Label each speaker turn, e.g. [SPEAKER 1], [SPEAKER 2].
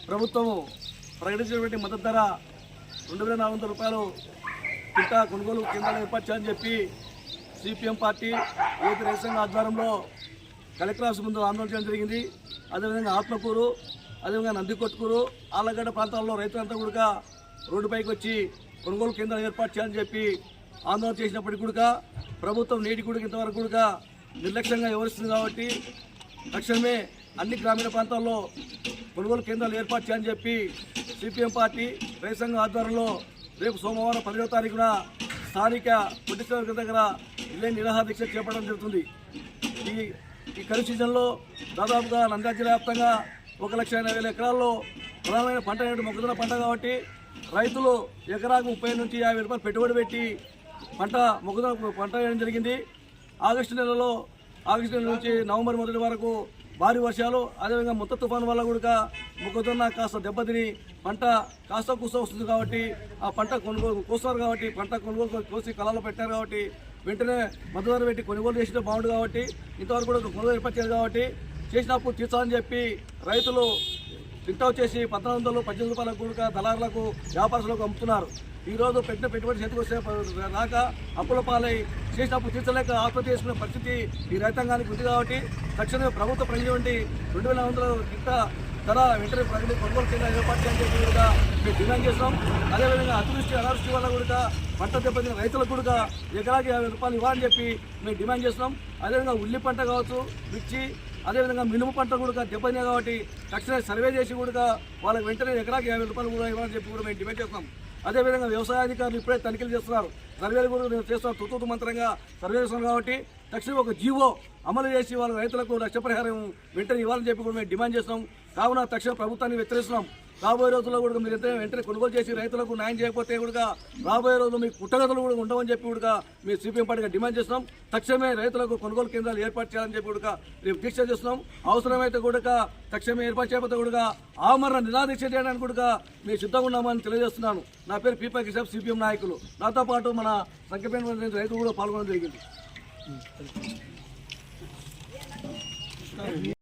[SPEAKER 1] ప్రభుత్వం ప్రకటించినటువంటి మద్దతు ధర 2400 రూపాయలు కింటా కొనుగోలు కేంద్రాలు ఏర్పాటు చేయాలని చెప్పి సిపిఎం పార్టీ ఏపీ రైతు సంఘ ఆధ్వర్యంలో కలెక్టర్ ఆఫీస్ ముందు ఆందోళన చేయడం జరిగింది. అదేవిధంగా ఆత్మకూరు, అదేవిధంగా నందికొట్కూరు, ఆళ్లగడ్డ ప్రాంతాల్లో రైతులంతా కూడా రోడ్డుపైకి వచ్చి కొనుగోలు కేంద్రాలు ఏర్పాటు చేయాలని చెప్పి ఆందోళన చేసినప్పటికీ కూడా ప్రభుత్వం నేటి కూడా ఇంతవరకు కూడా నిర్లక్ష్యంగా వ్యవహరిస్తుంది. కాబట్టి తక్షణమే అన్ని గ్రామీణ ప్రాంతాల్లో కొనుగోలు కేంద్రాలు ఏర్పాటు చేయాలని చెప్పి సిపిఎం పార్టీ రైతు సంఘం ఆధ్వర్యంలో రేపు సోమవారం 10వ తారీఖున స్థానిక కొట్టిసేవక దగ్గర ఇల్లే నిరాహార దీక్ష చేపట్టడం జరుగుతుంది. ఈ ఖరీఫ్ సీజన్లో దాదాపుగా నంద్యాల జిల్లా వ్యాప్తంగా 1,80,000 ఎకరాల్లో ప్రధానమైన పంట మొక్కజొన్న పంట కాబట్టి రైతులు ఎకరాకు 30 నుంచి 50 రూపాయలు పెట్టుబడి పెట్టి మొక్కజొన్న పంట వేయడం జరిగింది. ఆగస్టు నెల నుంచి నవంబర్ మొదటి వరకు భారీ వర్షాలు, అదేవిధంగా ముత్త తుఫాను వల్ల కూడా మొక్కజొన్న కాస్త దెబ్బతిని పంట కాస్త కూస్త వస్తుంది. కాబట్టి ఆ పంట కొనుగోలు కోస్తారు కాబట్టి పంట కొనుగోలు కోసి కళాలో పెట్టారు కాబట్టి వెంటనే మద్దతు ధర పెట్టి కొనుగోలు చేసినా బాగుండు. కాబట్టి ఇంతవరకు కూడా కొనుగోలు ఏర్పాటు చేయాలి. కాబట్టి చేసినప్పుడు తీర్చాలని చెప్పి రైతులు కింటా వచ్చేసి 1400, 18 రూపాయలకు కూడా దళారులకు, వ్యాపారస్తులకు అమ్ముతున్నారు. ఈరోజు పెట్టిన పెట్టుబడి చేతికి వస్తే రాక అప్పుల పాలై చేసినప్పుడు తీర్చలేక ఆత్మహత్య చేసుకునే పరిస్థితి ఈ రైతాంగానికి ఉంది. కాబట్టి తక్షణమే ప్రభుత్వం ప్రకటించినటువంటి 2400 కింటా ధర వెంటనే కొనుగోలు కేంద్రాలు ఏర్పాటు చేయాలని చెప్పి కూడా మేము డిమాండ్ చేస్తాం. అదేవిధంగా అతివృష్టి అనావృష్టి వల్ల కూడా పంట దెబ్బతిన రైతులకు కూడా ఎకరాకి 50 రూపాయలు ఇవ్వాలని చెప్పి మేము డిమాండ్ చేస్తున్నాం. అదేవిధంగా ఉల్లి పంట కావచ్చు, మిర్చి, అదేవిధంగా మినుము పంట కూడా దెబ్బతినే కాబట్టి తక్షణమే సర్వే చేసి కూడా వాళ్ళకి వెంటనే ఎకరాకి 50 రూపాయలు కూడా ఇవ్వాలని చెప్పి కూడా మేము డిమాండ్ చేస్తున్నాం. అదేవిధంగా వ్యవసాయాధికారులు ఇప్పుడే తనిఖీలు చేస్తున్నారు, సర్వేలు కూడా చేస్తున్నారు, తుతు మంత్రంగా సర్వే చేస్తున్నారు. కాబట్టి తక్షణం ఒక జీవో అమలు చేసి వాళ్ళ రైతులకు నష్టపరిహారం వెంటనే ఇవ్వాలని చెప్పి కూడా మేము డిమాండ్ చేస్తున్నాం. కావున తక్షణ ప్రభుత్వాన్ని వ్యతిరేస్తున్నాం. రాబోయే రోజుల్లో కూడా మీరు వెంటనే కొనుగోలు చేసి రైతులకు న్యాయం చేయకపోతే కూడా రాబోయే రోజుల్లో మీకు పుట్టగతులు కూడా ఉండవని చెప్పి కూడా మేము సిపిఎం పార్టీగా డిమాండ్ చేస్తున్నాం. తక్షణమే రైతులకు కొనుగోలు కేంద్రాలు ఏర్పాటు చేయాలని చెప్పి కూడా రేపు దీక్ష చేస్తున్నాం. అవసరమైతే కూడా తక్షణమే ఏర్పాటు చేయకపోతే కూడా ఆమరణ నిరాదీక్ష చేయడానికి కూడా మేము సిద్ధంగా ఉన్నామని తెలియజేస్తున్నాను. నా పేరు పీపా కిషోర్, సిపిఎం నాయకులు. నాతో పాటు మన సంఖ్యమైన రైతులు కూడా పాల్గొనడం జరిగింది.